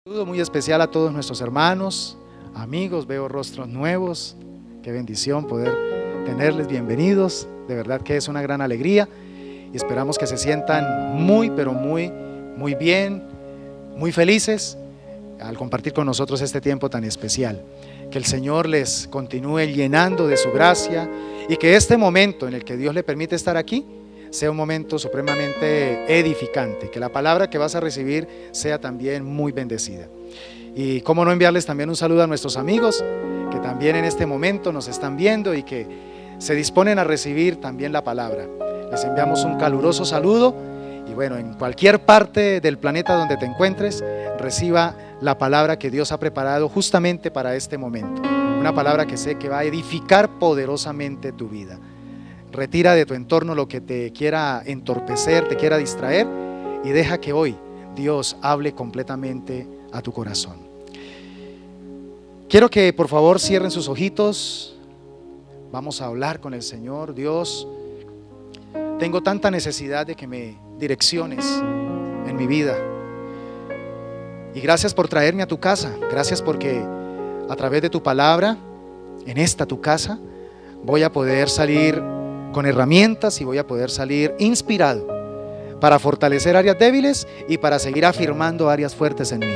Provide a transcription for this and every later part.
Un saludo muy especial a todos nuestros hermanos, amigos, veo rostros nuevos, qué bendición poder tenerles bienvenidos, de verdad que es una gran alegría y esperamos que se sientan pero muy bien, muy felices al compartir con nosotros este tiempo tan especial. Que el Señor les continúe llenando de su gracia y que este momento en el que Dios le permite estar aquí sea un momento supremamente edificante, que la palabra que vas a recibir sea también muy bendecida. Y cómo no enviarles también un saludo a nuestros amigos que también en este momento nos están viendo y que se disponen a recibir también la palabra. Les enviamos un caluroso saludo y bueno, en cualquier parte del planeta donde te encuentres, reciba la palabra que Dios ha preparado justamente para este momento. Una palabra que sé que va a edificar poderosamente tu vida. Retira de tu entorno lo que te quiera entorpecer, te quiera distraer y deja que hoy Dios hable completamente a tu corazón. Quiero que por favor cierren sus ojitos. Vamos a hablar con el Señor. Dios, tengo tanta necesidad de que me direcciones en mi vida. Y gracias por traerme a tu casa. Gracias porque a través de tu palabra, en esta tu casa, voy a poder salir con herramientas y voy a poder salir inspirado para fortalecer áreas débiles y para seguir afirmando áreas fuertes en mí.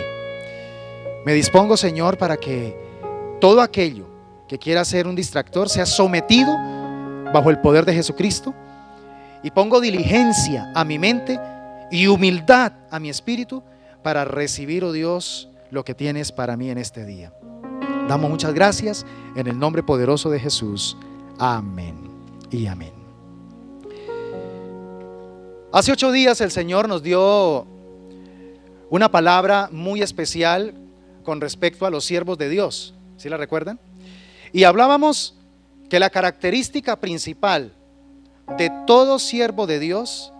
Me dispongo, Señor, para que todo aquello que quiera ser un distractor sea sometido bajo el poder de Jesucristo, y pongo diligencia a mi mente y humildad a mi espíritu para recibir, oh Dios, lo que tienes para mí en este día. Damos muchas gracias en el nombre poderoso de Jesús. Amén y amén. Hace 8 días el Señor nos dio una palabra muy especial con respecto a los siervos de Dios. ¿Sí la recuerdan? Y hablábamos que la característica principal de todo siervo de Dios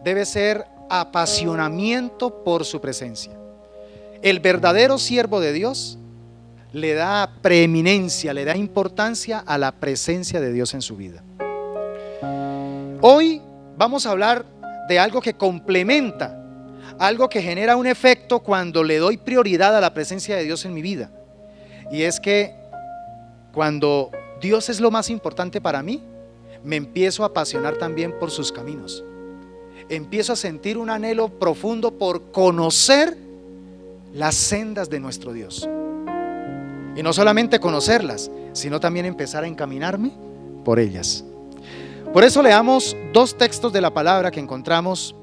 debe ser apasionamiento por su presencia. El verdadero siervo de Dios le da preeminencia, le da importancia a la presencia de Dios en su vida. Hoy vamos a hablar de algo que complementa, algo que genera un efecto cuando le doy prioridad a la presencia de Dios en mi vida. Y es que cuando Dios es lo más importante para mí, me empiezo a apasionar también por sus caminos. Empiezo a sentir un anhelo profundo por conocer las sendas de nuestro Dios. Y no solamente conocerlas, sino también empezar a encaminarme por ellas. Por eso leamos 2 textos de la palabra que encontramos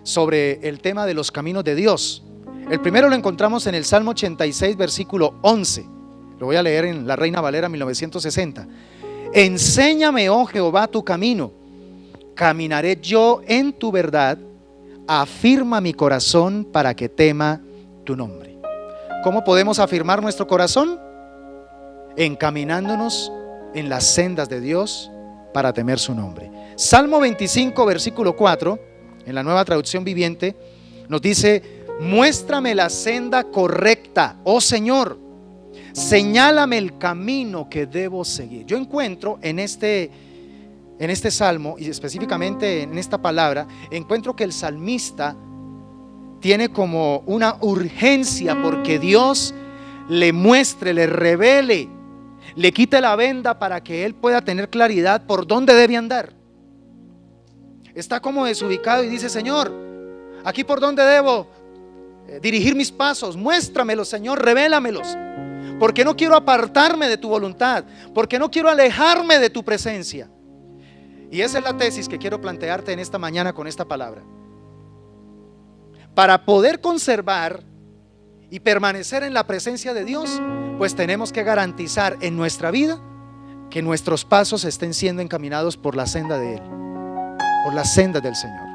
sobre el tema de los caminos de Dios. El primero lo encontramos en el Salmo 86, versículo 11. Lo voy a leer en la Reina Valera 1960. Enséñame, oh Jehová, tu camino, caminaré yo en tu verdad, afirma mi corazón para que tema tu nombre. ¿Cómo podemos afirmar nuestro corazón? Encaminándonos en las sendas de Dios para temer su nombre. Salmo 25, versículo 4, en la Nueva Traducción Viviente, nos dice: muéstrame la senda correcta, oh Señor, señálame el camino que debo seguir. Yo encuentro en este salmo, y específicamente en esta palabra, encuentro que el salmista tiene como una urgencia porque Dios le muestre, le revele, le quite la venda para que él pueda tener claridad por dónde debe andar. Está como desubicado y dice: Señor, aquí por dónde debo dirigir mis pasos, muéstramelos, Señor, revélamelos, porque no quiero apartarme de tu voluntad, porque no quiero alejarme de tu presencia. Y esa es la tesis que quiero plantearte en esta mañana con esta palabra. Para poder conservar y permanecer en la presencia de Dios, pues tenemos que garantizar en nuestra vida que nuestros pasos estén siendo encaminados por la senda de Él, por las sendas del Señor.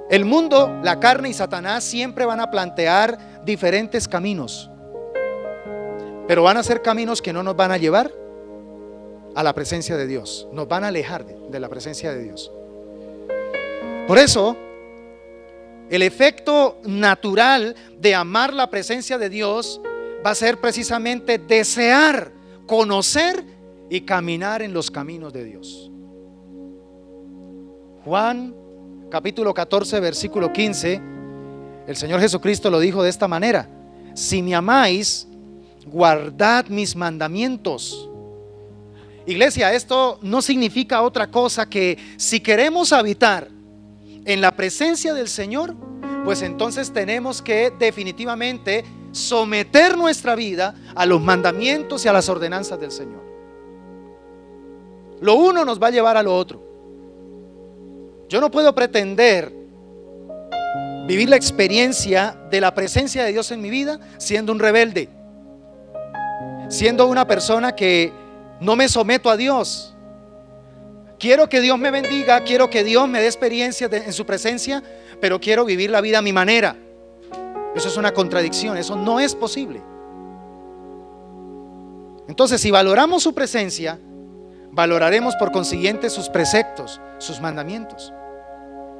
El mundo, la carne y Satanás siempre van a plantear diferentes caminos, pero van a ser caminos que no nos van a llevar a la presencia de Dios, nos van a alejar de la presencia de Dios. Por eso, el efecto natural de amar la presencia de Dios va a ser precisamente desear, conocer y caminar en los caminos de Dios. Juan capítulo 14, versículo 15, El Señor Jesucristo lo dijo de esta manera: si me amáis, guardad mis mandamientos. Iglesia, esto no significa otra cosa que si queremos habitar en la presencia del Señor, pues entonces tenemos que definitivamente someter nuestra vida a los mandamientos y a las ordenanzas del Señor. Lo uno nos va a llevar a lo otro. Yo no puedo pretender vivir la experiencia de la presencia de Dios en mi vida siendo un rebelde, siendo una persona que no me someto a Dios. Quiero que Dios me bendiga, quiero que Dios me dé experiencia en su presencia, pero quiero vivir la vida a mi manera. Eso es una contradicción, eso no es posible. Entonces, si valoramos su presencia, valoraremos por consiguiente sus preceptos, sus mandamientos.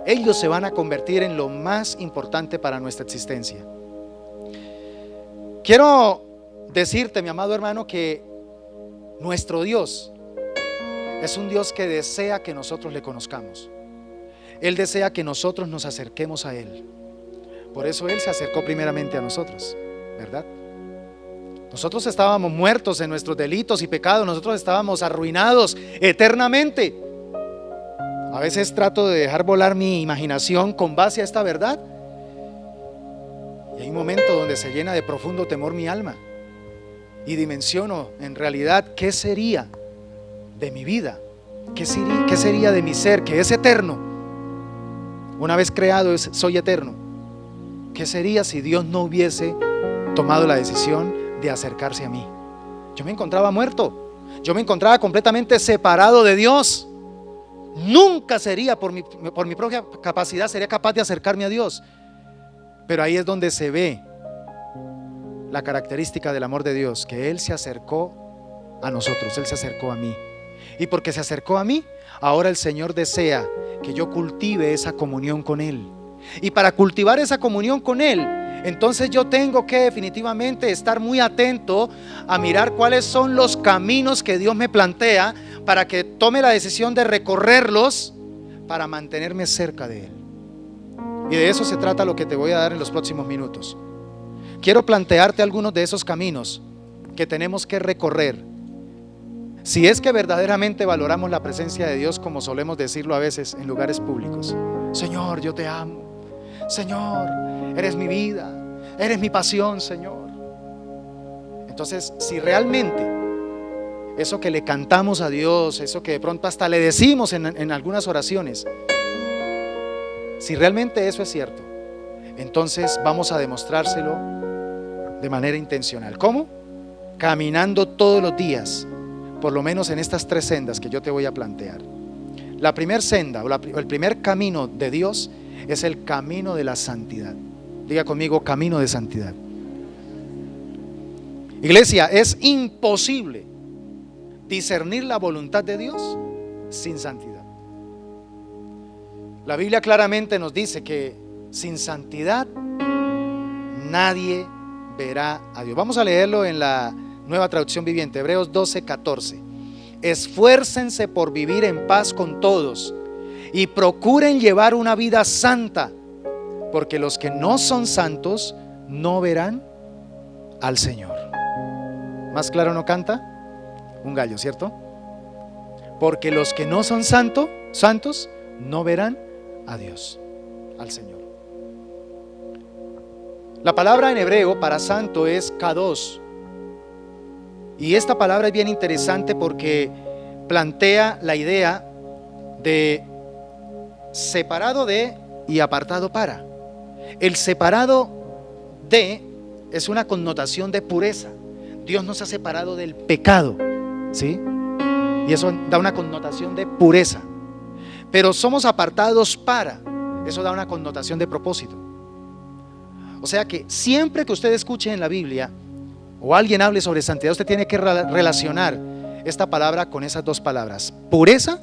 Ellos se van a convertir en lo más importante para nuestra existencia. Quiero decirte, mi amado hermano, que nuestro Dios es un Dios que desea que nosotros le conozcamos. Él desea que nosotros nos acerquemos a Él. Por eso Él se acercó primeramente a nosotros, ¿verdad? Nosotros estábamos muertos en nuestros delitos y pecados. Nosotros estábamos arruinados eternamente. A veces trato de dejar volar mi imaginación con base a esta verdad, y hay un momento donde se llena de profundo temor mi alma y dimensiono en realidad qué sería de mi vida, qué sería de mi ser, que es eterno. Una vez creado soy eterno. ¿Qué sería si Dios no hubiese tomado la decisión de acercarse a mí? Yo me encontraba muerto, yo me encontraba completamente separado de Dios. Nunca sería por mi propia capacidad sería capaz de acercarme a Dios. Pero ahí es donde se ve la característica del amor de Dios, que Él se acercó a nosotros, Él se acercó a mí. Y porque se acercó a mí, ahora el Señor desea que yo cultive esa comunión con Él. Y para cultivar esa comunión con Él, entonces yo tengo que definitivamente estar muy atento a mirar cuáles son los caminos que Dios me plantea, para que tome la decisión de recorrerlos para mantenerme cerca de Él. Y de eso se trata lo que te voy a dar en los próximos minutos. Quiero plantearte algunos de esos caminos que tenemos que recorrer si es que verdaderamente valoramos la presencia de Dios, como solemos decirlo a veces en lugares públicos. Señor, yo te amo. Señor, eres mi vida, eres mi pasión, Señor. Entonces, si realmente eso que le cantamos a Dios, eso que de pronto hasta le decimos en algunas oraciones, si realmente eso es cierto, entonces vamos a demostrárselo de manera intencional. ¿Cómo? Caminando todos los días, por lo menos en estas 3 sendas que yo te voy a plantear. La primera senda, o el primer camino de Dios, es el camino de la santidad. Diga conmigo: camino de santidad. Iglesia, es imposible discernir la voluntad de Dios sin santidad. La Biblia claramente nos dice que sin santidad nadie verá a Dios. Vamos a leerlo en la Nueva Traducción Viviente, Hebreos 12:14. Esfuércense por vivir en paz con todos y procuren llevar una vida santa, porque los que no son santos no verán al Señor. ¿Más claro no canta un gallo, cierto? Porque los que no son santos no verán a Dios, al Señor. La palabra en hebreo para santo es kadosh. Y esta palabra es bien interesante porque plantea la idea de separado de y apartado para. El separado de es una connotación de pureza. Dios nos ha separado del pecado, ¿sí? Y eso da una connotación de pureza. Pero somos apartados para, eso da una connotación de propósito. O sea que siempre que usted escuche en la Biblia o alguien hable sobre santidad, usted tiene que relacionar esta palabra con esas 2 palabras: pureza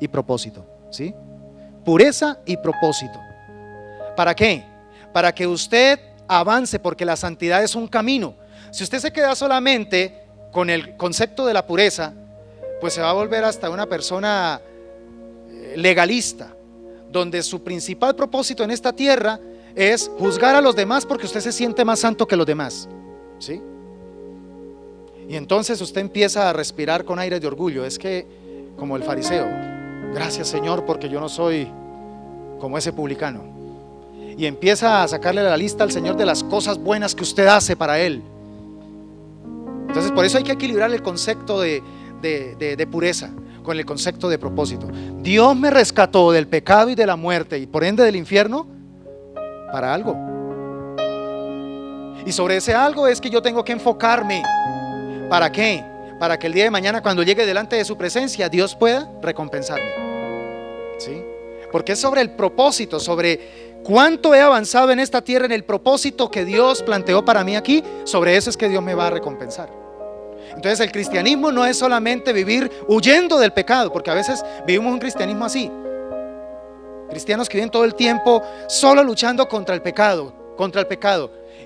y propósito, ¿sí? Pureza y propósito. ¿Para qué? Para que usted avance, porque la santidad es un camino. Si usted se queda solamente con el concepto de la pureza, pues se va a volver hasta una persona legalista, donde su principal propósito en esta tierra es juzgar a los demás porque usted se siente más santo que los demás, ¿sí? Y entonces usted empieza a respirar con aire de orgullo. Es que, como el fariseo, gracias Señor porque yo no soy como ese publicano. Y empieza a sacarle la lista al Señor de las cosas buenas que usted hace para Él. Entonces por eso hay que equilibrar el concepto de pureza con el concepto de propósito. Dios me rescató del pecado y de la muerte y por ende del infierno para algo. Y sobre ese algo es que yo tengo que enfocarme. ¿Para qué? Para que el día de mañana, cuando llegue delante de su presencia, Dios pueda recompensarme, ¿sí? Porque es sobre el propósito, sobre cuánto he avanzado en esta tierra, en el propósito que Dios planteó para mí aquí. Sobre eso es que Dios me va a recompensar. Entonces el cristianismo no es solamente vivir huyendo del pecado, porque a veces vivimos un cristianismo así. Cristianos que viven todo el tiempo solo luchando contra el pecado.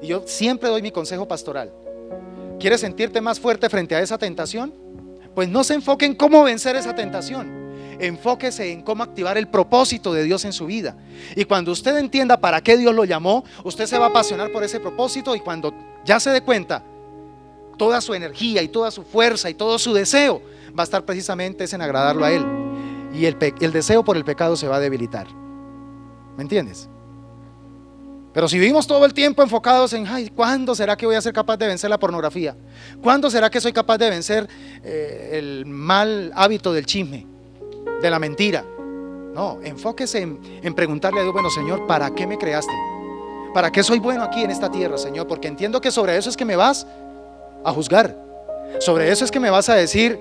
Y yo siempre doy mi consejo pastoral. ¿Quieres sentirte más fuerte frente a esa tentación? Pues no se enfoque en cómo vencer esa tentación. Enfóquese en cómo activar el propósito de Dios en su vida. Y cuando usted entienda para qué Dios lo llamó, usted se va a apasionar por ese propósito. Y cuando ya se dé cuenta, toda su energía y toda su fuerza y todo su deseo va a estar precisamente en agradarlo a Él. Y el deseo por el pecado se va a debilitar. ¿Me entiendes? Pero si vivimos todo el tiempo enfocados en ¿cuándo será que voy a ser capaz de vencer la pornografía? ¿Cuándo será que soy capaz de vencer el mal hábito del chisme, de la mentira? No, enfóquese en preguntarle a Dios: bueno, Señor, ¿para qué me creaste? ¿Para qué soy bueno aquí en esta tierra, Señor? Porque entiendo que sobre eso es que me vas a juzgar. Sobre eso es que me vas a decir: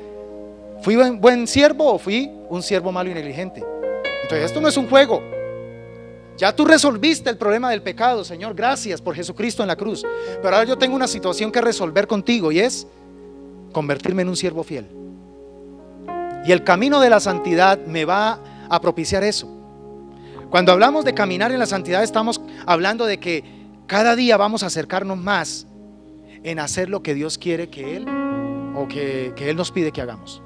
¿fui buen siervo o fui un siervo malo y negligente? Entonces esto no es un juego. Ya tú resolviste el problema del pecado, Señor, gracias por Jesucristo en la cruz. Pero ahora yo tengo una situación que resolver contigo, y es convertirme en un siervo fiel. Y el camino de la santidad me va a propiciar eso. Cuando hablamos de caminar en la santidad, estamos hablando de que cada día vamos a acercarnos más en hacer lo que Dios quiere que Él nos pide que hagamos.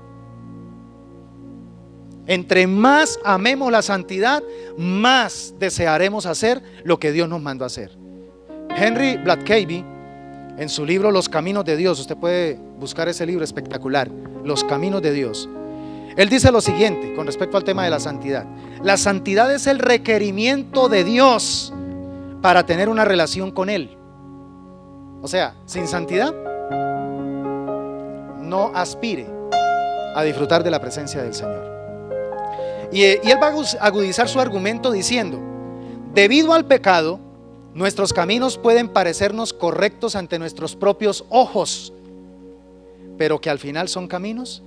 Entre más amemos la santidad, más desearemos hacer lo que Dios nos mandó a hacer. Henry Blatcavey, en su libro Los Caminos de Dios, usted puede buscar ese libro espectacular, Los Caminos de Dios. Él dice lo siguiente con respecto al tema de la santidad: la santidad es el requerimiento de Dios para tener una relación con Él. O sea, sin santidad no aspire a disfrutar de la presencia del Señor. Y él va a agudizar su argumento diciendo: debido al pecado, nuestros caminos pueden parecernos correctos ante nuestros propios ojos, pero que al final son caminos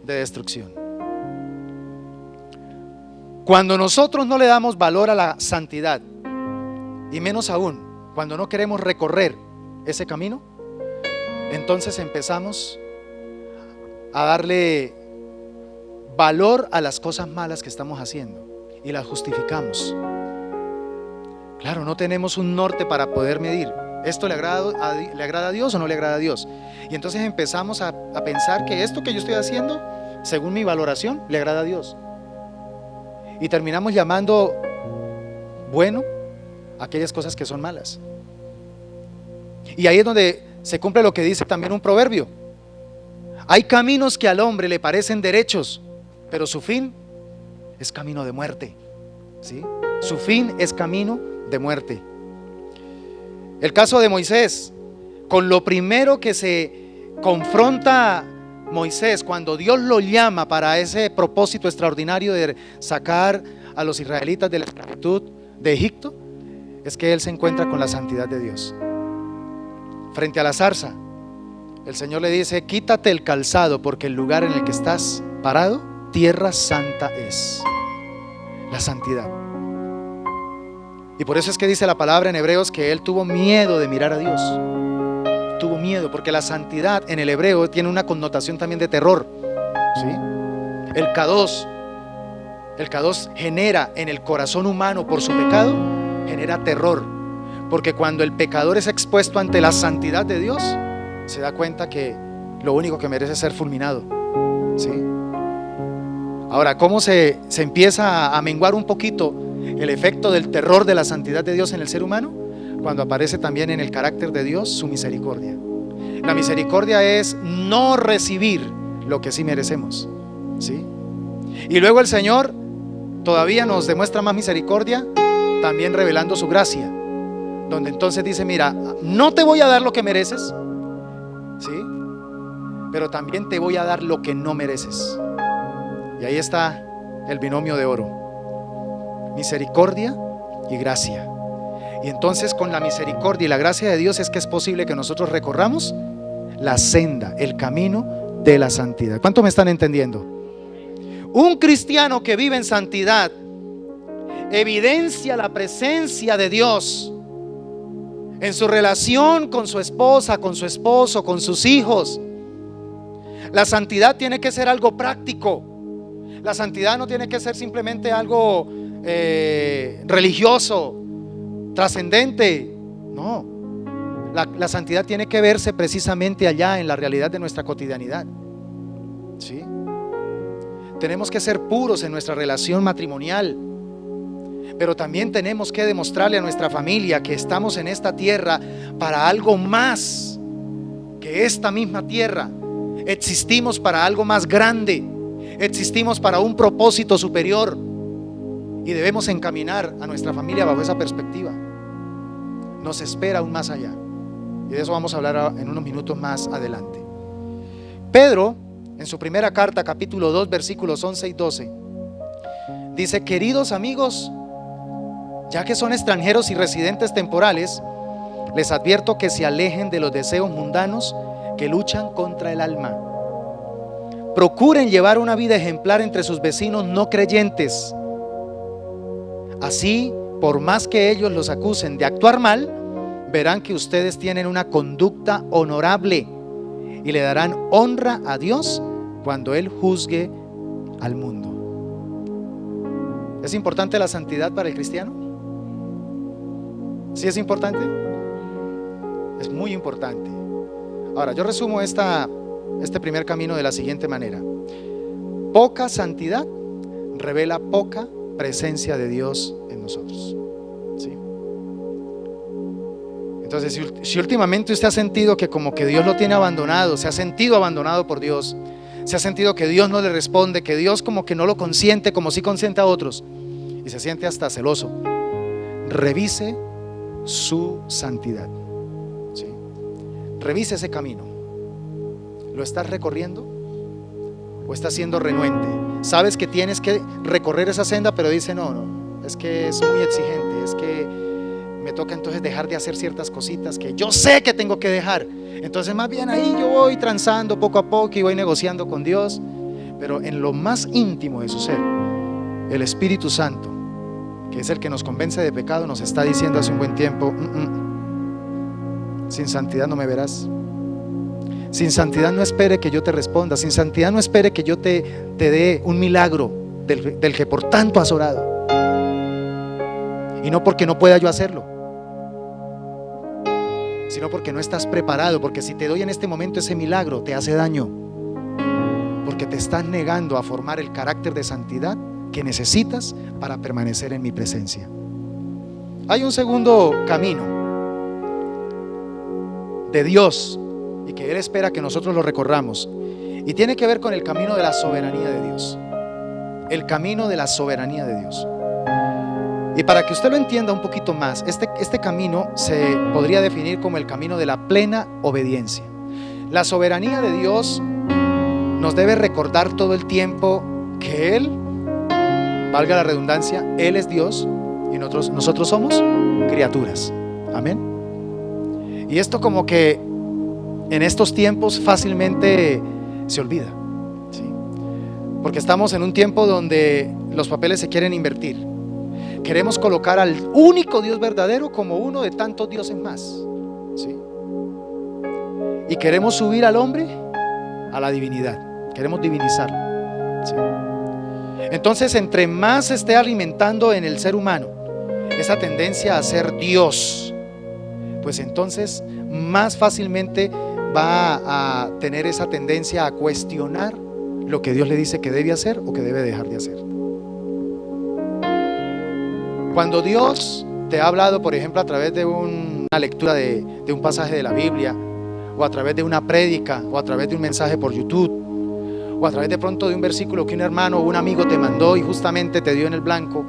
de destrucción. Cuando nosotros no le damos valor a la santidad, y menos aún cuando no queremos recorrer ese camino, entonces empezamos a darle valor a las cosas malas que estamos haciendo y las justificamos. Claro, no tenemos un norte para poder medir: ¿esto le agrada a Dios o no le agrada a Dios? Y entonces empezamos a pensar que esto que yo estoy haciendo, según mi valoración, le agrada a Dios. Y terminamos llamando bueno aquellas cosas que son malas. Y ahí es donde se cumple lo que dice también un proverbio: hay caminos que al hombre le parecen derechos, pero su fin es camino de muerte, ¿sí? Su fin es camino de muerte. El caso de Moisés, con lo primero que se confronta Moisés cuando Dios lo llama para ese propósito extraordinario de sacar a los israelitas de la esclavitud de Egipto, es que él se encuentra con la santidad de Dios. Frente a la zarza, el Señor le dice: quítate el calzado, porque el lugar en el que estás parado, tierra santa es. La santidad. Y por eso es que dice la palabra en Hebreos que él tuvo miedo de mirar a Dios. Tuvo miedo, porque la santidad en el hebreo tiene una connotación también de terror, ¿sí? El kadosh genera en el corazón humano, por su pecado, genera terror. Porque cuando el pecador es expuesto ante la santidad de Dios, se da cuenta que lo único que merece es ser fulminado, ¿sí? Ahora, ¿cómo se empieza a menguar un poquito el efecto del terror de la santidad de Dios en el ser humano? Cuando aparece también en el carácter de Dios su misericordia. La misericordia es no recibir lo que sí merecemos, ¿sí? Y luego el Señor todavía nos demuestra más misericordia, también revelando su gracia, donde entonces dice: mira, no te voy a dar lo que mereces, ¿sí? Pero también te voy a dar lo que no mereces. Y ahí está el binomio de oro: misericordia y gracia. Y entonces con la misericordia y la gracia de Dios es que es posible que nosotros recorramos la senda, el camino de la santidad. ¿Cuánto me están entendiendo? Un cristiano que vive en santidad evidencia la presencia de Dios en su relación con su esposa, con su esposo, con sus hijos. La santidad tiene que ser algo práctico. La santidad no tiene que ser simplemente algo religioso, trascendente. No, la santidad tiene que verse precisamente allá en la realidad de nuestra cotidianidad, ¿sí? Tenemos que ser puros en nuestra relación matrimonial, pero también tenemos que demostrarle a nuestra familia que estamos en esta tierra para algo más que esta misma tierra. Existimos para algo más grande, existimos para un propósito superior, y debemos encaminar a nuestra familia bajo esa perspectiva. Nos espera aún más allá, y de eso vamos a hablar en unos minutos más adelante. Pedro, en su primera carta, capítulo 2, versículos 11 y 12, dice: queridos amigos, ya que son extranjeros y residentes temporales, les advierto que se alejen de los deseos mundanos que luchan contra el alma. Procuren llevar una vida ejemplar entre sus vecinos no creyentes. Así, por más que ellos los acusen de actuar mal, verán que ustedes tienen una conducta honorable y le darán honra a Dios cuando Él juzgue al mundo. ¿Es importante la santidad para el cristiano? ¿Sí es importante? Es muy importante. Ahora, yo resumo este primer camino de la siguiente manera: poca santidad revela poca presencia de Dios en nosotros, ¿sí? Entonces, si últimamente usted ha sentido que como que Dios lo tiene abandonado, se ha sentido abandonado por Dios, se ha sentido que Dios no le responde, que Dios como que no lo consiente como sí consiente a otros, y se siente hasta celoso, revise su santidad, ¿sí? Revise ese camino. ¿Lo estás recorriendo o estás siendo renuente? Sabes que tienes que recorrer esa senda, pero dice: no, es que es muy exigente, es que me toca entonces dejar de hacer ciertas cositas que yo sé que tengo que dejar. Entonces más bien ahí yo voy transando poco a poco y voy negociando con Dios. Pero en lo más íntimo de su ser, el Espíritu Santo, que es el que nos convence de pecado, nos está diciendo hace un buen tiempo: sin santidad no me verás. Sin santidad no espere que yo te responda. Sin santidad no espere que yo te dé un milagro del que por tanto has orado. Y no porque no pueda yo hacerlo, sino porque no estás preparado. Porque si te doy en este momento ese milagro, te hace daño, porque te estás negando a formar el carácter de santidad que necesitas para permanecer en mi presencia. Hay un segundo camino de Dios, y que Él espera que nosotros lo recorramos, y tiene que ver con el camino de la soberanía de Dios. El camino de la soberanía de Dios. Y para que usted lo entienda un poquito más, este camino se podría definir como el camino de la plena obediencia. La soberanía de Dios nos debe recordar todo el tiempo que Él, valga la redundancia, Él es Dios y nosotros somos criaturas. Amén. Y esto como que en estos tiempos fácilmente se olvida, ¿sí? Porque estamos en un tiempo donde los papeles se quieren invertir. Queremos colocar al único Dios verdadero como uno de tantos dioses más, ¿sí? Y queremos subir al hombre a la divinidad, queremos divinizarlo, ¿sí? Entonces, entre más se esté alimentando en el ser humano esa tendencia a ser Dios, pues entonces más fácilmente va a tener esa tendencia a cuestionar lo que Dios le dice que debe hacer o que debe dejar de hacer. Cuando Dios te ha hablado, por ejemplo, a través de una lectura de un pasaje de la Biblia, o a través de una prédica, o a través de un mensaje por YouTube, o a través de pronto de un versículo que un hermano o un amigo te mandó y justamente te dio en el blanco,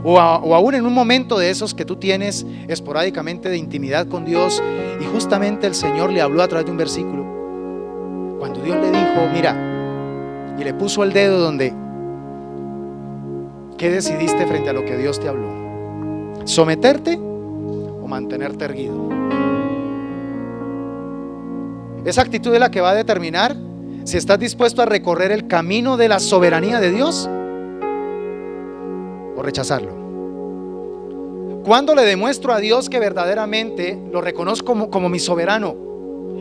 o aún en un momento de esos que tú tienes esporádicamente de intimidad con Dios y justamente el Señor le habló a través de un versículo, cuando Dios le dijo, mira, y le puso el dedo donde, ¿qué decidiste frente a lo que Dios te habló? ¿Someterte o mantenerte erguido? Esa actitud es la que va a determinar si estás dispuesto a recorrer el camino de la soberanía de Dios o rechazarlo. ¿Cuándo le demuestro a Dios que verdaderamente lo reconozco como mi soberano?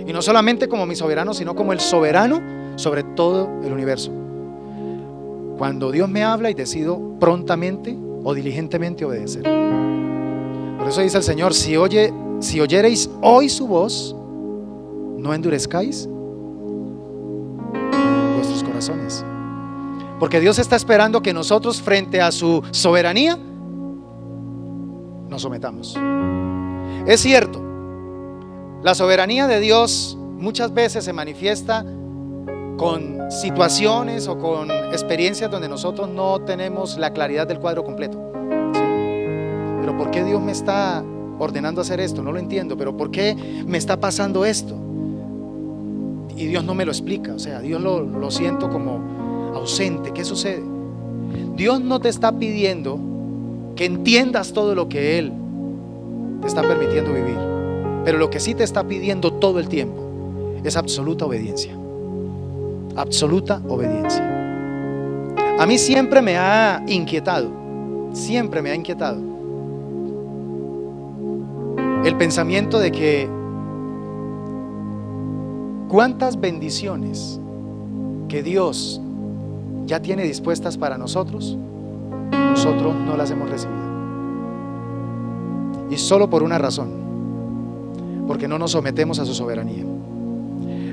Y no solamente como mi soberano, sino como el soberano sobre todo el universo. Cuando Dios me habla y decido prontamente o diligentemente obedecer. Por eso dice el Señor, si oyereis hoy su voz, no endurezcáis vuestros corazones. Porque Dios está esperando que nosotros, frente a su soberanía, nos sometamos. Es cierto, la soberanía de Dios muchas veces se manifiesta con situaciones o con experiencias donde nosotros no tenemos la claridad del cuadro completo, ¿sí? Pero ¿por qué Dios me está ordenando hacer esto? No lo entiendo. Pero ¿por qué me está pasando esto? Y Dios no me lo explica. O sea, Dios lo siento como ausente. ¿Qué sucede? Dios no te está pidiendo que entiendas todo lo que Él te está permitiendo vivir, pero lo que sí te está pidiendo todo el tiempo es absoluta obediencia. Absoluta obediencia. A mí siempre me ha inquietado el pensamiento de que cuántas bendiciones que Dios ya tiene dispuestas para nosotros, nosotros no las hemos recibido. Y solo por una razón: porque no nos sometemos a su soberanía.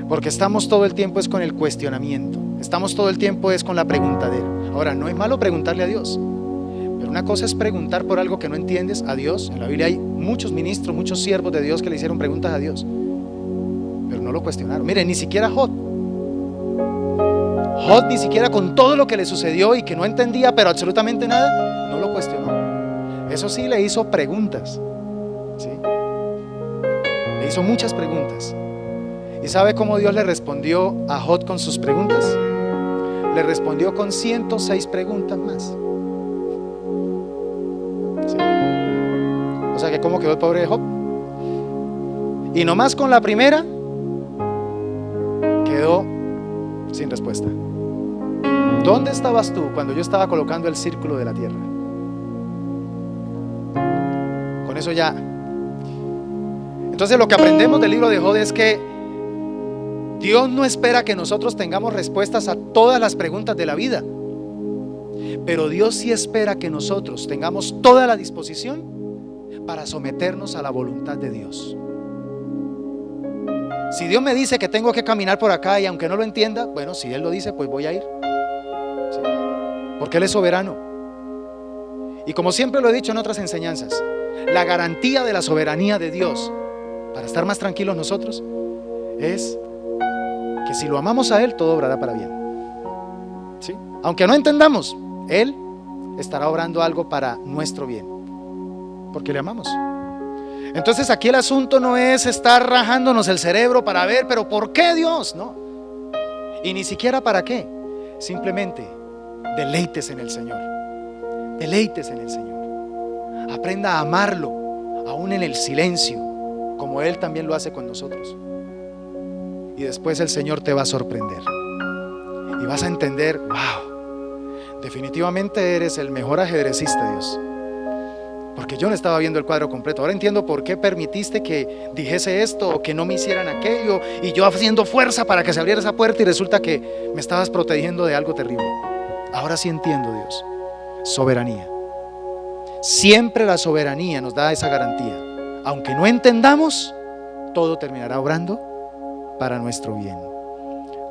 Porque estamos todo el tiempo es con el cuestionamiento, estamos todo el tiempo es con la preguntadera. Ahora, no es malo preguntarle a Dios, pero una cosa es preguntar por algo que no entiendes a Dios. En la Biblia hay muchos ministros, muchos siervos de Dios que le hicieron preguntas a Dios, pero no lo cuestionaron. Miren, ni siquiera Job ni siquiera con todo lo que le sucedió y que no entendía, pero absolutamente nada, no lo cuestionó. Eso sí, le hizo preguntas, ¿sí? Le hizo muchas preguntas. ¿Y sabe cómo Dios le respondió a Job con sus preguntas? Le respondió con 106 preguntas más, ¿sí? O sea que ¿cómo quedó el pobre de Job? Y nomás con la primera quedó sin respuesta. ¿Dónde estabas tú cuando yo estaba colocando el círculo de la tierra? Con eso ya. Entonces lo que aprendemos del libro de Job es que Dios no espera que nosotros tengamos respuestas a todas las preguntas de la vida, pero Dios sí espera que nosotros tengamos toda la disposición para someternos a la voluntad de Dios. Si Dios me dice que tengo que caminar por acá y aunque no lo entienda, bueno, si Él lo dice, pues voy a ir, ¿sí? Porque Él es soberano. Y como siempre lo he dicho en otras enseñanzas, la garantía de la soberanía de Dios para estar más tranquilos nosotros es que si lo amamos a Él, todo obrará para bien, ¿sí? Aunque no entendamos, Él estará obrando algo para nuestro bien, porque le amamos. Entonces aquí el asunto no es estar rajándonos el cerebro para ver, pero ¿por qué Dios? No. Y ni siquiera para qué. Simplemente deleites en el Señor. Deleites en el Señor. Aprenda a amarlo, aún en el silencio, como Él también lo hace con nosotros. Y después el Señor te va a sorprender. Y vas a entender, wow, definitivamente eres el mejor ajedrecista, Dios. Porque yo no estaba viendo el cuadro completo. Ahora entiendo por qué permitiste que dijese esto o que no me hicieran aquello, y yo haciendo fuerza para que se abriera esa puerta y resulta que me estabas protegiendo de algo terrible. Ahora sí entiendo, Dios. Soberanía. Siempre la soberanía nos da esa garantía. Aunque no entendamos, todo terminará obrando para nuestro bien.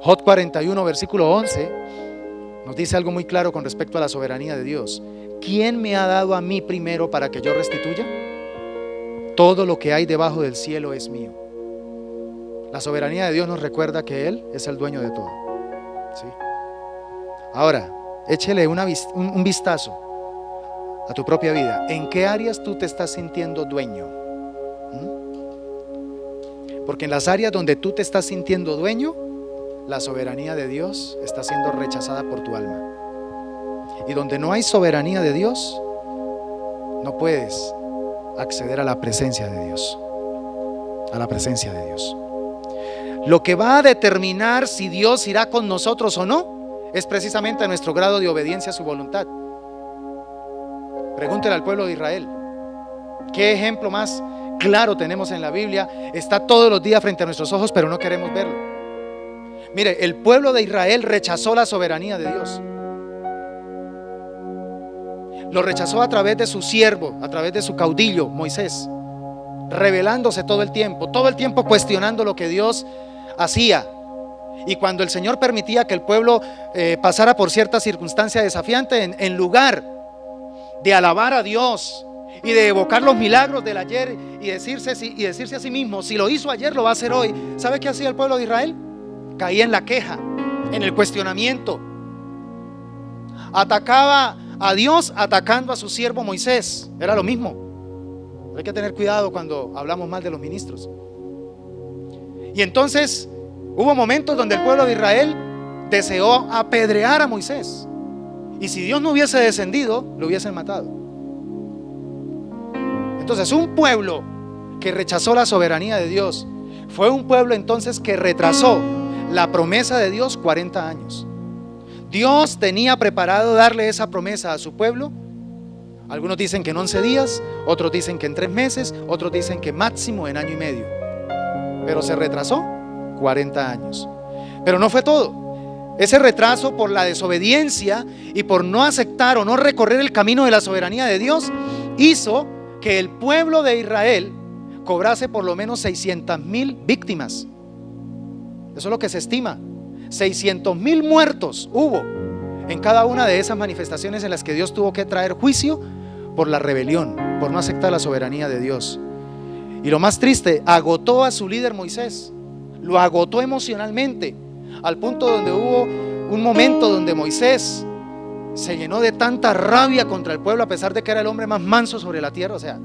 Job 41 versículo 11 nos dice algo muy claro con respecto a la soberanía de Dios. ¿quién me ha dado a mí primero para que yo restituya? Todo lo que hay debajo del cielo es mío. La soberanía de Dios nos recuerda que Él es el dueño de todo, ¿sí? Ahora, échele un vistazo a tu propia vida. ¿En qué áreas tú te estás sintiendo dueño? Porque en las áreas donde tú te estás sintiendo dueño, la soberanía de Dios está siendo rechazada por tu alma. Y donde no hay soberanía de Dios, no puedes acceder a la presencia de Dios. A la presencia de Dios. Lo que va a determinar si Dios irá con nosotros o no es precisamente nuestro grado de obediencia a su voluntad. Pregúntele al pueblo de Israel. ¿Qué ejemplo más claro tenemos en la Biblia? Está todos los días frente a nuestros ojos, pero no queremos verlo. Mire, el pueblo de Israel rechazó la soberanía de Dios. Lo rechazó a través de su siervo, a través de su caudillo, Moisés, rebelándose todo el tiempo cuestionando lo que Dios hacía. Y cuando el Señor permitía que el pueblo pasara por cierta circunstancia desafiante, en lugar de alabar a Dios y de evocar los milagros del ayer y decirse a sí mismo, si lo hizo ayer, lo va a hacer hoy, ¿sabe qué hacía el pueblo de Israel? Caía en la queja, en el cuestionamiento. Atacaba a Dios atacando a su siervo Moisés. Era lo mismo. Hay que tener cuidado cuando hablamos mal de los ministros. Y entonces hubo momentos donde el pueblo de Israel deseó apedrear a Moisés, y si Dios no hubiese descendido, lo hubiesen matado. Entonces, un pueblo que rechazó la soberanía de Dios fue un pueblo entonces que retrasó la promesa de Dios 40 años. Dios tenía preparado darle esa promesa a su pueblo. Algunos dicen que en 11 días, otros dicen que en 3 meses, otros dicen que máximo en año y medio. Pero se retrasó 40 años. Pero no fue todo. Ese retraso por la desobediencia y por no aceptar o no recorrer el camino de la soberanía de Dios hizo que el pueblo de Israel cobrase por lo menos 600,000 víctimas. Eso es lo que se estima. 600,000 muertos hubo en cada una de esas manifestaciones en las que Dios tuvo que traer juicio por la rebelión, por no aceptar la soberanía de Dios. Y lo más triste, agotó a su líder Moisés, lo agotó emocionalmente, al punto donde hubo un momento donde Moisés se llenó de tanta rabia contra el pueblo, a pesar de que era el hombre más manso sobre la tierra. O sea,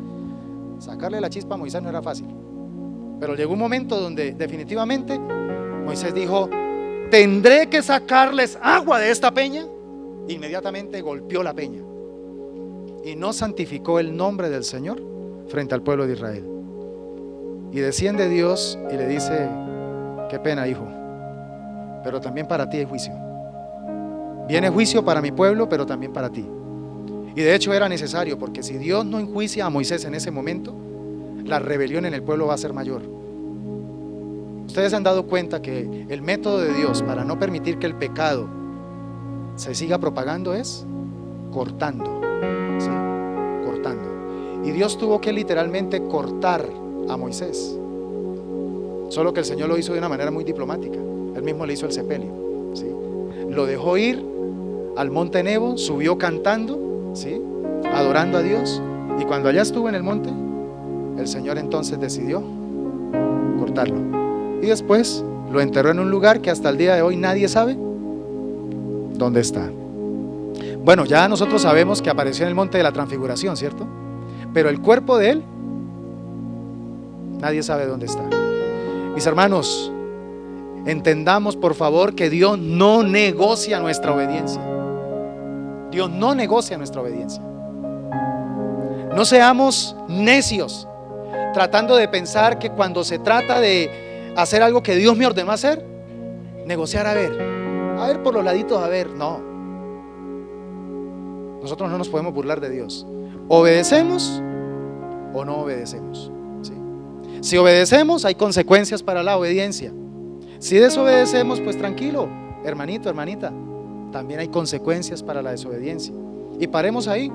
sacarle la chispa a Moisés no era fácil, pero llegó un momento donde definitivamente Moisés dijo: tendré que sacarles agua de esta peña. Inmediatamente golpeó la peña y no santificó el nombre del Señor frente al pueblo de Israel. Y desciende Dios y le dice: qué pena, hijo, pero también para ti hay juicio. Viene juicio para mi pueblo, pero también para ti. Y de hecho era necesario, porque si Dios no enjuicia a Moisés en ese momento, la rebelión en el pueblo va a ser mayor. Ustedes se han dado cuenta que el método de Dios para no permitir que el pecado se siga propagando es cortando, ¿sí? Cortando. Y Dios tuvo que literalmente cortar a Moisés. Solo que el Señor lo hizo de una manera muy diplomática. Él mismo le hizo el sepelio, ¿sí? Lo dejó ir al monte Nebo, subió cantando, ¿sí? Adorando a Dios. Y cuando allá estuvo en el monte, el Señor entonces decidió cortarlo. Y después lo enterró en un lugar que hasta el día de hoy nadie sabe dónde está. Bueno, ya nosotros sabemos que apareció en el monte de la Transfiguración, ¿cierto? Pero el cuerpo de él, nadie sabe dónde está. Mis hermanos, entendamos por favor que Dios no negocia nuestra obediencia. Dios no negocia nuestra obediencia. No seamos necios tratando de pensar que cuando se trata de hacer algo que Dios me ordenó hacer, negociar a ver por los laditos, a ver. No, nosotros no nos podemos burlar de Dios. ¿Obedecemos o no obedecemos? ¿Sí? Si obedecemos, hay consecuencias para la obediencia. Si desobedecemos, pues tranquilo, hermanito, hermanita, también hay consecuencias para la desobediencia. Y paremos ahí,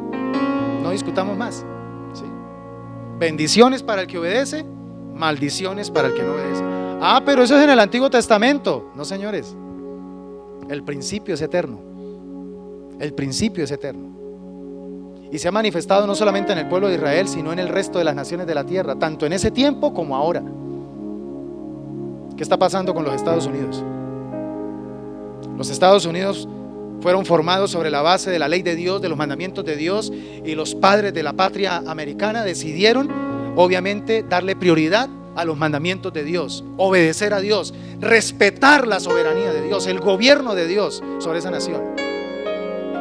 no discutamos más, ¿sí? Bendiciones para el que obedece, maldiciones para el que no obedece. Ah, pero eso es en el Antiguo Testamento. No, señores, el principio es eterno. El principio es eterno. y se ha manifestado no solamente en el pueblo de Israel, sino en el resto de las naciones de la tierra, tanto en ese tiempo como ahora. ¿Qué está pasando con los Estados Unidos? Los Estados Unidos fueron formados sobre la base de la ley de Dios, de los mandamientos de Dios, y los padres de la patria americana decidieron, obviamente, darle prioridad a los mandamientos de Dios, obedecer a Dios, respetar la soberanía de Dios, el gobierno de Dios sobre esa nación.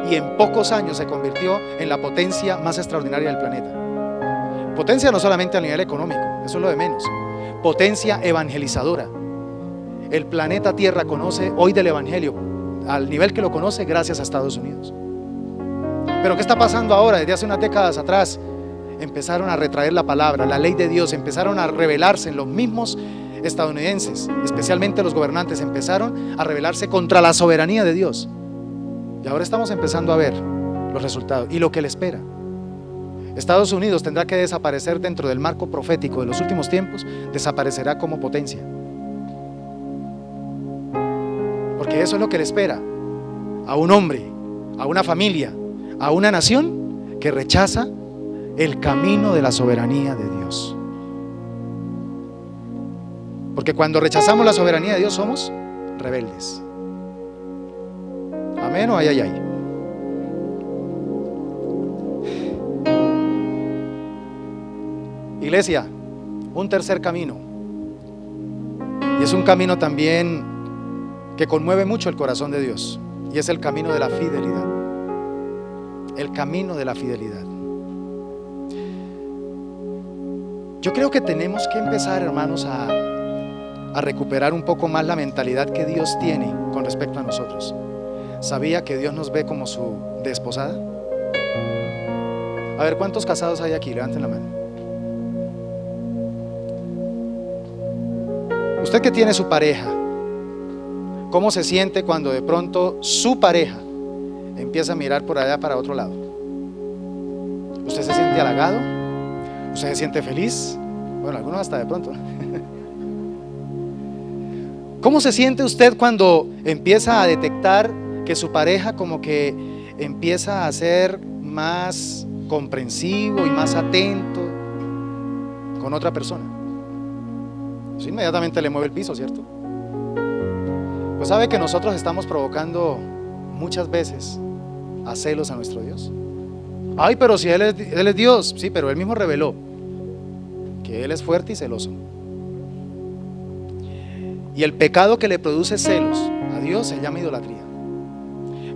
Y en pocos años se convirtió en la potencia más extraordinaria del planeta. Potencia no solamente a nivel económico, eso es lo de menos. Potencia evangelizadora. El planeta Tierra conoce hoy del evangelio al nivel que lo conoce gracias a Estados Unidos. Pero ¿qué está pasando ahora? Desde hace unas décadas atrás empezaron a retraer la palabra, la ley de Dios, empezaron a rebelarse en los mismos estadounidenses, especialmente los gobernantes, empezaron a rebelarse contra la soberanía de Dios. Y ahora estamos empezando a ver los resultados y lo que le espera. Estados Unidos tendrá que desaparecer dentro del marco profético de los últimos tiempos, desaparecerá como potencia. Porque eso es lo que le espera a un hombre, a una familia, a una nación que rechaza el camino de la soberanía de Dios. Porque cuando rechazamos la soberanía de Dios somos rebeldes. Amén o ay, ay, ay. Iglesia, un tercer camino. Y es un camino también que conmueve mucho el corazón de Dios. Y es el camino de la fidelidad. El camino de la fidelidad. Yo creo que tenemos que empezar, hermanos, a recuperar un poco más la mentalidad que Dios tiene con respecto a nosotros. ¿Sabía que Dios nos ve como su desposada? A ver, ¿cuántos casados hay aquí? Levanten la mano. Usted que tiene su pareja, ¿cómo se siente cuando de pronto su pareja empieza a mirar por allá para otro lado? ¿Usted se siente halagado? ¿Usted se siente feliz? Bueno, algunos hasta de pronto. ¿Cómo se siente usted cuando empieza a detectar que su pareja como que empieza a ser más comprensivo y más atento con otra persona? Eso inmediatamente le mueve el piso, ¿cierto? Pues sabe que nosotros estamos provocando muchas veces a celos a nuestro Dios. Ay, pero si Él es Dios. Sí, pero Él mismo reveló que Él es fuerte y celoso. Y el pecado que le produce celos a Dios se llama idolatría.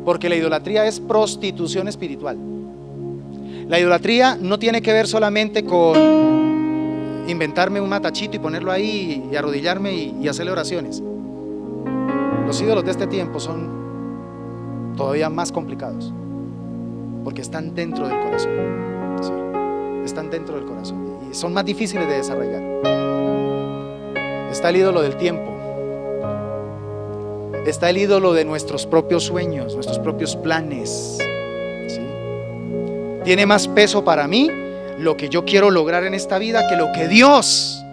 Porque la idolatría es prostitución espiritual. La idolatría no tiene que ver solamente con inventarme un matachito y ponerlo ahí y arrodillarme y hacerle oraciones. Los ídolos de este tiempo son todavía más complicados, porque están dentro del corazón. Sí, están dentro del corazón y son más difíciles de desarrollar. Está el ídolo del tiempo. Está el ídolo de nuestros propios sueños, nuestros propios planes. ¿Sí? Tiene más peso para mí lo que yo quiero lograr en esta vida que lo que Dios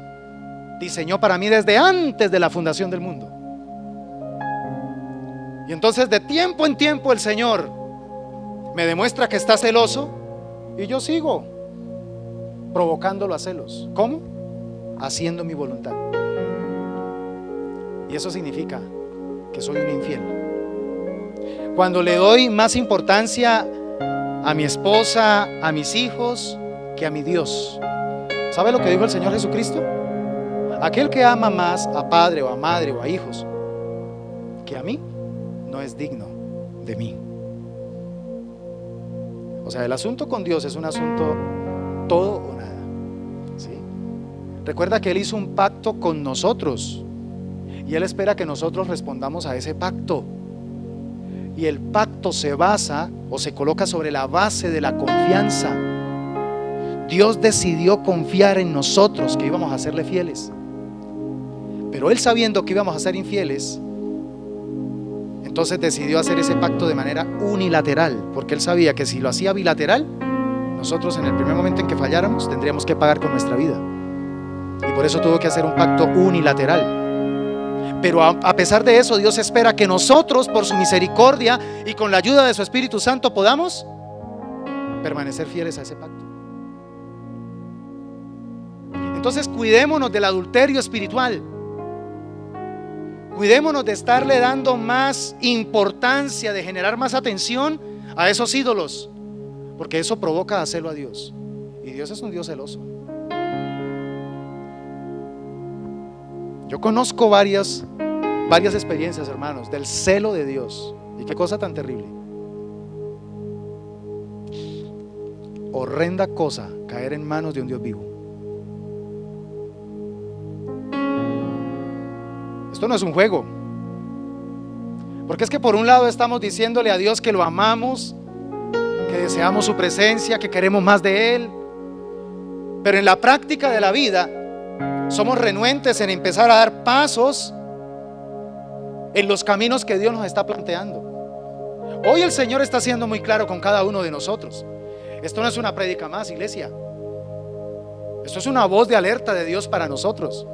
diseñó para mí desde antes de la fundación del mundo. Y entonces de tiempo en tiempo el Señor me demuestra que está celoso y yo sigo provocándolo a celos. ¿Cómo? Haciendo mi voluntad. Y eso significa que soy un infiel. Cuando le doy más importancia a mi esposa, a mis hijos, que a mi Dios. ¿Sabe lo que dijo el Señor Jesucristo? Aquel que ama más a padre o a madre o a hijos que a mí, no es digno de mí. O sea, el asunto con Dios es un asunto todo o nada. ¿Sí? Recuerda que Él hizo un pacto con nosotros y Él espera que nosotros respondamos a ese pacto. Y el pacto se basa o se coloca sobre la base de la confianza. Dios decidió confiar en nosotros que íbamos a serle fieles. Pero Él, sabiendo que íbamos a ser infieles, entonces decidió hacer ese pacto de manera unilateral, porque Él sabía que si lo hacía bilateral, nosotros en el primer momento en que falláramos tendríamos que pagar con nuestra vida. Y por eso tuvo que hacer un pacto unilateral. Pero a pesar de eso, Dios espera que nosotros, por su misericordia y con la ayuda de su Espíritu Santo, podamos permanecer fieles a ese pacto. Entonces cuidémonos del adulterio espiritual. Cuidémonos de estarle dando más importancia, de generar más atención a esos ídolos, porque eso provoca hacerlo a Dios, y Dios es un Dios celoso. Yo conozco varias experiencias, hermanos, del celo de Dios, y qué cosa tan terrible. Horrenda cosa caer en manos de un Dios vivo. Esto no es un juego, porque es que por un lado estamos diciéndole a Dios que lo amamos, que deseamos su presencia, que queremos más de Él, pero en la práctica de la vida somos renuentes en empezar a dar pasos en los caminos que Dios nos está planteando. Hoy el Señor está siendo muy claro con cada uno de nosotros. Esto no es una prédica más, iglesia. Esto es una voz de alerta de Dios para nosotros.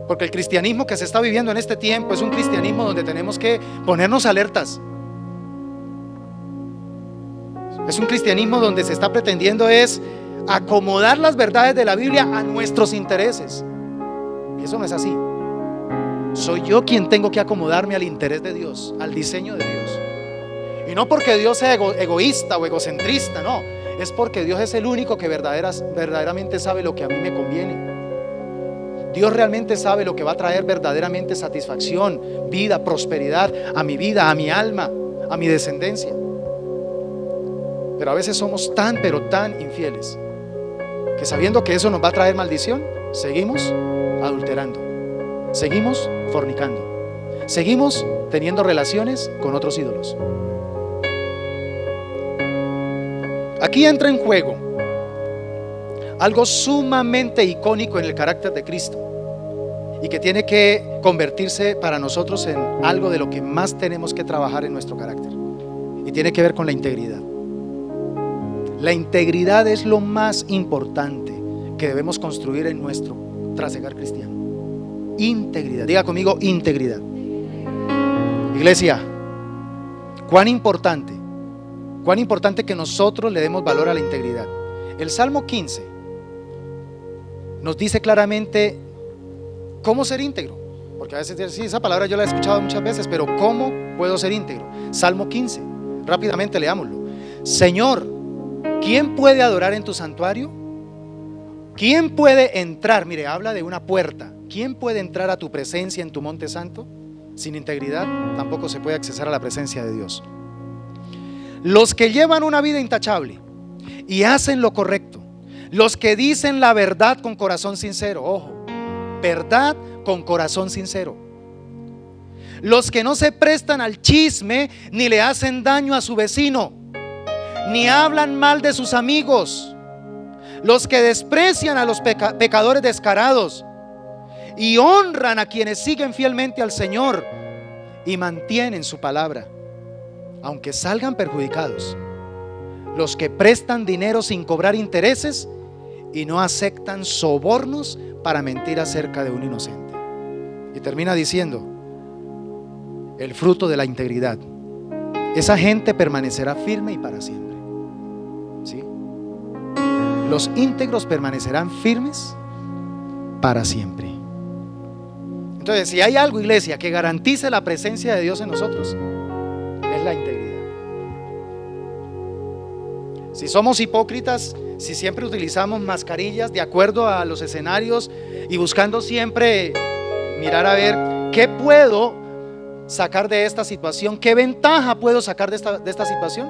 Porque el cristianismo que se está viviendo en este tiempo es un cristianismo donde tenemos que ponernos alertas. Es un cristianismo donde se está pretendiendo es acomodar las verdades de la Biblia a nuestros intereses. Y eso no es así. Soy yo quien tengo que acomodarme al interés de Dios, al diseño de Dios. Y no porque Dios sea egoísta o egocentrista, no. Es porque Dios es el único que verdaderamente sabe lo que a mí me conviene. Dios realmente sabe lo que va a traer verdaderamente satisfacción, vida, prosperidad a mi vida, a mi alma, a mi descendencia. Pero a veces somos tan, pero tan infieles, que sabiendo que eso nos va a traer maldición, seguimos adulterando, seguimos fornicando, seguimos teniendo relaciones con otros ídolos. Aquí entra en juego algo sumamente icónico en el carácter de Cristo y que tiene que convertirse para nosotros en algo de lo que más tenemos que trabajar en nuestro carácter, y tiene que ver con la integridad. La integridad es lo más importante que debemos construir en nuestro trasegar cristiano. Integridad, diga conmigo, integridad. Iglesia, cuán importante que nosotros le demos valor a la integridad. El Salmo 15 nos dice claramente cómo ser íntegro, porque a veces sí, esa palabra yo la he escuchado muchas veces, pero ¿cómo puedo ser íntegro? Salmo 15, rápidamente leámoslo. Señor, ¿quién puede adorar en tu santuario? ¿Quién puede entrar? Mire, habla de una puerta. ¿Quién puede entrar a tu presencia en tu monte santo? Sin integridad tampoco se puede accesar a la presencia de Dios. Los que llevan una vida intachable y hacen lo correcto, los que dicen la verdad con corazón sincero, ojo, verdad con corazón sincero, los que no se prestan al chisme ni le hacen daño a su vecino, ni hablan mal de sus amigos, los que desprecian a los pecadores descarados y honran a quienes siguen fielmente al Señor y mantienen su palabra, aunque salgan perjudicados, los que prestan dinero sin cobrar intereses y no aceptan sobornos para mentir acerca de un inocente. Y termina diciendo, el fruto de la integridad, esa gente permanecerá firme y para siempre. ¿Sí? Los íntegros permanecerán firmes para siempre. Entonces, si hay algo, iglesia, que garantice la presencia de Dios en nosotros, es la integridad. Si somos hipócritas, si siempre utilizamos mascarillas de acuerdo a los escenarios y buscando siempre mirar a ver qué puedo sacar de esta situación, qué ventaja puedo sacar de esta situación,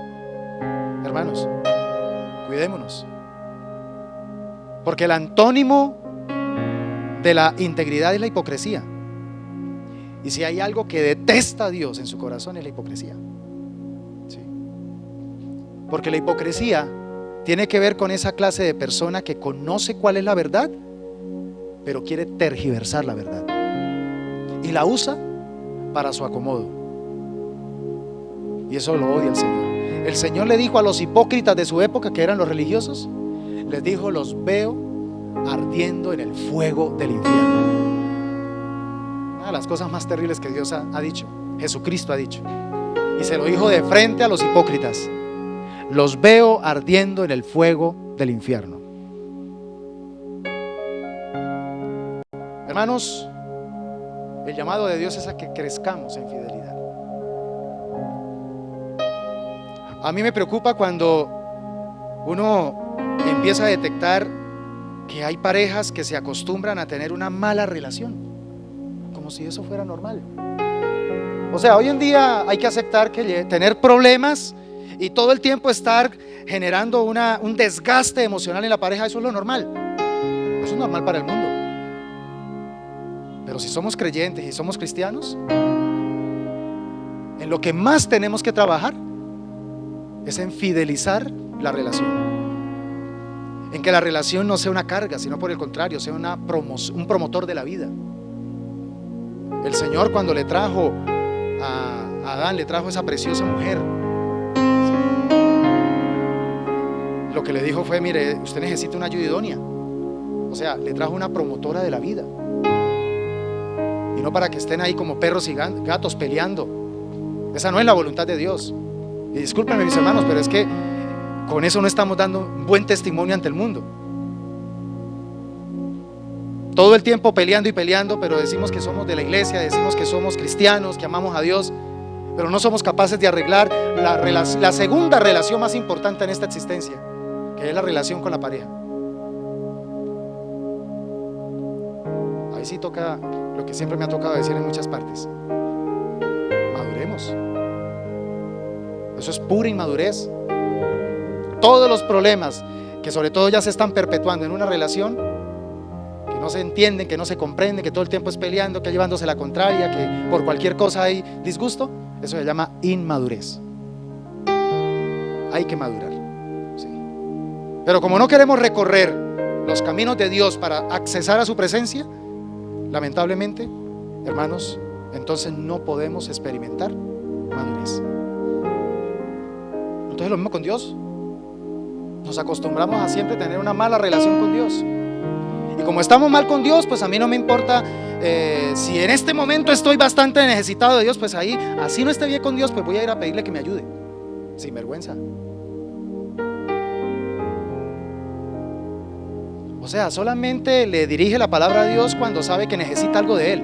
hermanos, cuidémonos, porque el antónimo de la integridad es la hipocresía. Y si hay algo que detesta a Dios en su corazón, es la hipocresía. ¿Sí? Porque la hipocresía tiene que ver con esa clase de persona que conoce cuál es la verdad, pero quiere tergiversar la verdad y la usa para su acomodo. Y eso lo odia el Señor. El Señor le dijo a los hipócritas de su época, que eran los religiosos, les dijo: los veo ardiendo en el fuego del infierno. Una de las cosas más terribles que Dios ha dicho, Jesucristo ha dicho, y se lo dijo de frente a los hipócritas. los veo ardiendo en el fuego del infierno. Hermanos, el llamado de Dios es a que crezcamos en fidelidad. A mí me preocupa cuando uno empieza a detectar que hay parejas que se acostumbran a tener una mala relación, como si eso fuera normal. O sea, hoy en día hay que aceptar que tener problemas y todo el tiempo estar generando un desgaste emocional en la pareja, eso es lo normal. Eso es normal para el mundo. Pero si somos creyentes y somos cristianos, en lo que más tenemos que trabajar es en fidelizar la relación, en que la relación no sea una carga, sino por el contrario, sea un promotor de la vida. El Señor, cuando le trajo a Adán, le trajo esa preciosa mujer, lo que le dijo fue: mire, usted necesita una ayuda idónea. O sea, le trajo una promotora de la vida, y no para que estén ahí como perros y gatos peleando. Esa no es la voluntad de Dios. Y discúlpenme, mis hermanos, pero es que con eso no estamos dando un buen testimonio ante el mundo. Todo el tiempo peleando y peleando, pero decimos que somos de la iglesia, decimos que somos cristianos, que amamos a Dios, pero no somos capaces de arreglar la segunda relación más importante en esta existencia, que es la relación con la pareja. Ahí sí toca lo que siempre me ha tocado decir en muchas partes: maduremos. Eso es pura inmadurez. Todos los problemas que sobre todo ya se están perpetuando en una relación, que no se entienden, que no se comprenden, que todo el tiempo es peleando, que llevándose la contraria, que por cualquier cosa hay disgusto, eso se llama inmadurez. Hay que madurar, sí. Pero como no queremos recorrer los caminos de Dios para accesar a su presencia, lamentablemente, hermanos, entonces no podemos experimentar madurez. Entonces lo mismo con Dios. Nos acostumbramos a siempre tener una mala relación con Dios. Y como estamos mal con Dios, pues a mí no me importa si en este momento estoy bastante necesitado de Dios, pues ahí, así no esté bien con Dios, pues voy a ir a pedirle que me ayude. Sin vergüenza. O sea, solamente le dirige la palabra a Dios cuando sabe que necesita algo de Él,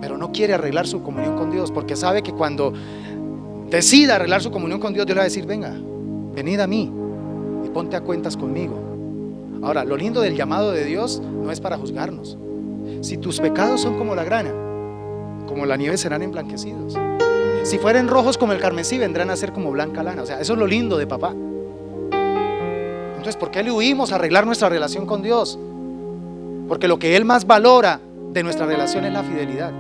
pero no quiere arreglar su comunión con Dios, porque sabe que cuando decida arreglar su comunión con Dios, Dios le va a decir: venga, venid a mí y ponte a cuentas conmigo. Ahora, lo lindo del llamado de Dios no es para juzgarnos. Si tus pecados son como la grana, como la nieve serán emblanquecidos. Si fueren rojos como el carmesí, vendrán a ser como blanca lana. O sea, eso es lo lindo de papá. Entonces, ¿por qué le huimos a arreglar nuestra relación con Dios? Porque lo que Él más valora de nuestra relación es la fidelidad.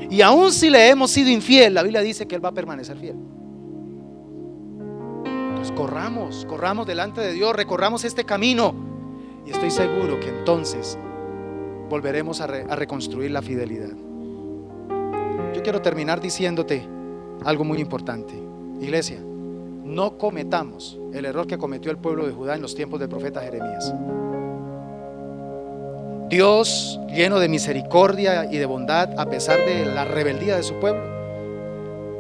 Y aun si le hemos sido infiel, la Biblia dice que Él va a permanecer fiel. Entonces corramos delante de Dios, recorramos este camino, y estoy seguro que entonces volveremos a reconstruir la fidelidad. Yo quiero terminar diciéndote algo muy importante. Iglesia, no cometamos el error que cometió el pueblo de Judá en los tiempos del profeta Jeremías. Dios, lleno de misericordia y de bondad, a pesar de la rebeldía de su pueblo,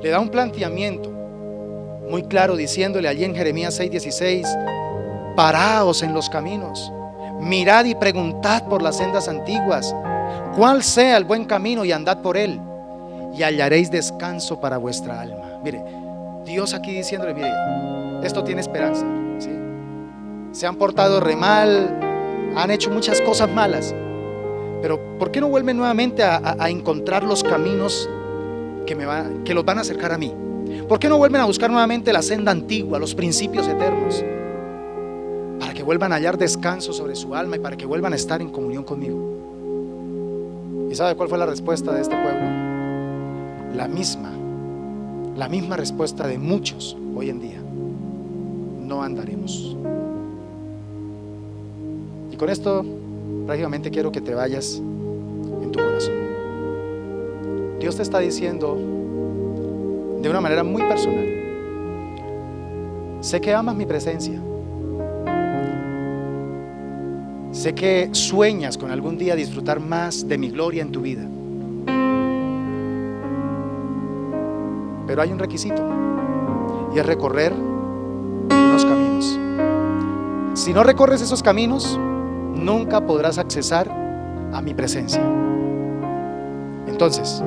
le da un planteamiento muy claro, diciéndole allí en Jeremías 6:16: paraos en los caminos, mirad y preguntad por las sendas antiguas, cuál sea el buen camino, y andad por él, y hallaréis descanso para vuestra alma. Mire, Dios aquí diciéndole: mire, esto tiene esperanza, ¿sí? Se han portado re mal, han hecho muchas cosas malas, pero ¿por qué no vuelven nuevamente a encontrar los caminos que los van a acercar a mí? ¿Por qué no vuelven a buscar nuevamente la senda antigua, los principios eternos, para que vuelvan a hallar descanso sobre su alma y para que vuelvan a estar en comunión conmigo? ¿Y sabe cuál fue la respuesta de este pueblo? La misma respuesta de muchos hoy en día: no andaremos. Y con esto prácticamente quiero que te vayas en tu corazón. Dios te está diciendo de una manera muy personal: sé que amas mi presencia, sé que sueñas con algún día disfrutar más de mi gloria en tu vida, pero hay un requisito, y es recorrer unos caminos. Si no recorres esos caminos, nunca podrás accesar a mi presencia. Entonces,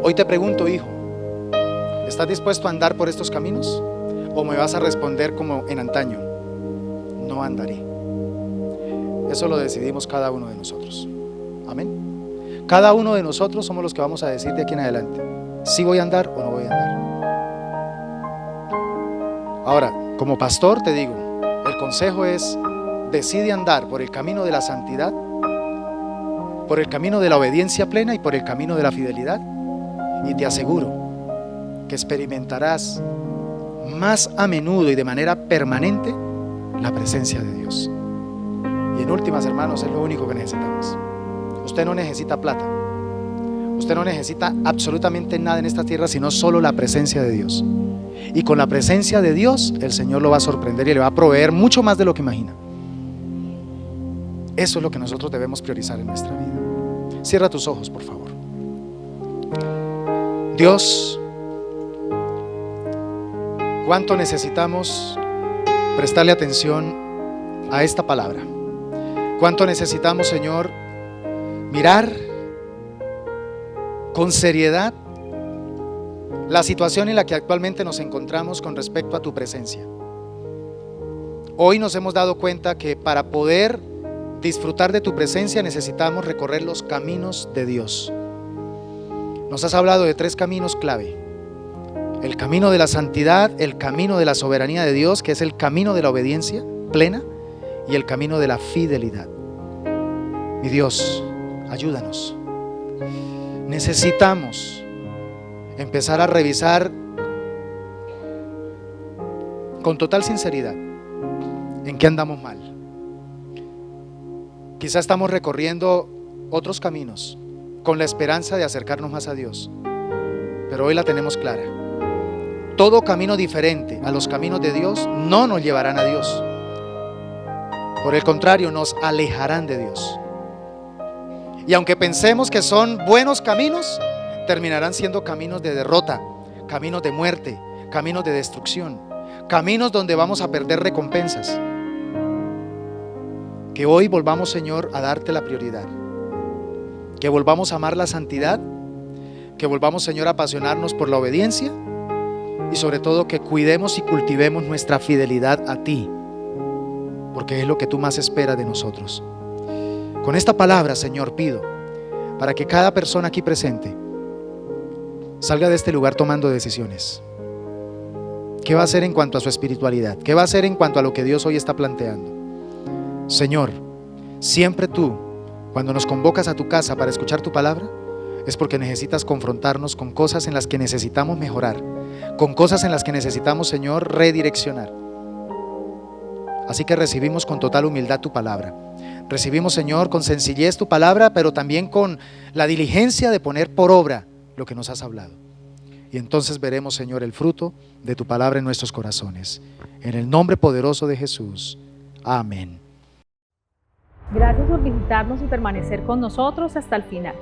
hoy te pregunto, hijo, ¿estás dispuesto a andar por estos caminos? ¿O me vas a responder como en antaño? No andaré. Eso lo decidimos cada uno de nosotros. Amén. Cada uno de nosotros somos los que vamos a decir de aquí en adelante si voy a andar o no voy a andar. Ahora, como pastor te digo, el consejo es: decide andar por el camino de la santidad, por el camino de la obediencia plena y por el camino de la fidelidad, y te aseguro que experimentarás más a menudo y de manera permanente la presencia de Dios. Y en últimas, hermanos, es lo único que necesitamos. Usted no necesita plata, usted no necesita absolutamente nada en esta tierra, sino solo la presencia de Dios. Y con la presencia de Dios, el Señor lo va a sorprender y le va a proveer mucho más de lo que imagina. Eso es lo que nosotros debemos priorizar en nuestra vida. Cierra tus ojos, por favor. Dios, cuánto necesitamos prestarle atención a esta palabra. Cuánto necesitamos, Señor, mirar con seriedad la situación en la que actualmente nos encontramos con respecto a tu presencia. Hoy nos hemos dado cuenta que para poder disfrutar de tu presencia necesitamos recorrer los caminos de Dios. Nos has hablado de 3 caminos clave: el camino de la santidad, el camino de la soberanía de Dios, que es el camino de la obediencia plena, y el camino de la fidelidad. Mi Dios, ayúdanos. Necesitamos empezar a revisar con total sinceridad en qué andamos mal. Quizá estamos recorriendo otros caminos con la esperanza de acercarnos más a Dios, pero hoy la tenemos clara: todo camino diferente a los caminos de Dios no nos llevarán a Dios. Por el contrario, nos alejarán de Dios. Y aunque pensemos que son buenos caminos, terminarán siendo caminos de derrota, caminos de muerte, caminos de destrucción, caminos donde vamos a perder recompensas. Que hoy volvamos, Señor, a darte la prioridad, que volvamos a amar la santidad, que volvamos, Señor, a apasionarnos por la obediencia, y sobre todo que cuidemos y cultivemos nuestra fidelidad a ti, porque es lo que tú más esperas de nosotros. Con esta palabra, Señor, pido para que cada persona aquí presente salga de este lugar tomando decisiones. ¿Qué va a hacer en cuanto a su espiritualidad? ¿Qué va a hacer en cuanto a lo que Dios hoy está planteando? Señor, siempre tú, cuando nos convocas a tu casa para escuchar tu palabra, es porque necesitas confrontarnos con cosas en las que necesitamos mejorar, con cosas en las que necesitamos, Señor, redireccionar. Así que recibimos con total humildad tu palabra. Recibimos, Señor, con sencillez tu palabra, pero también con la diligencia de poner por obra lo que nos has hablado. Y entonces veremos, Señor, el fruto de tu palabra en nuestros corazones. En el nombre poderoso de Jesús. Amén. Gracias por visitarnos y permanecer con nosotros hasta el final.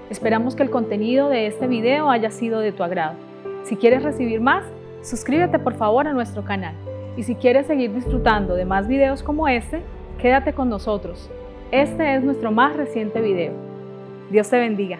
Esperamos que el contenido de este video haya sido de tu agrado. Si quieres recibir más, suscríbete por favor a nuestro canal. Y si quieres seguir disfrutando de más videos como este, quédate con nosotros. Este es nuestro más reciente video. Dios te bendiga.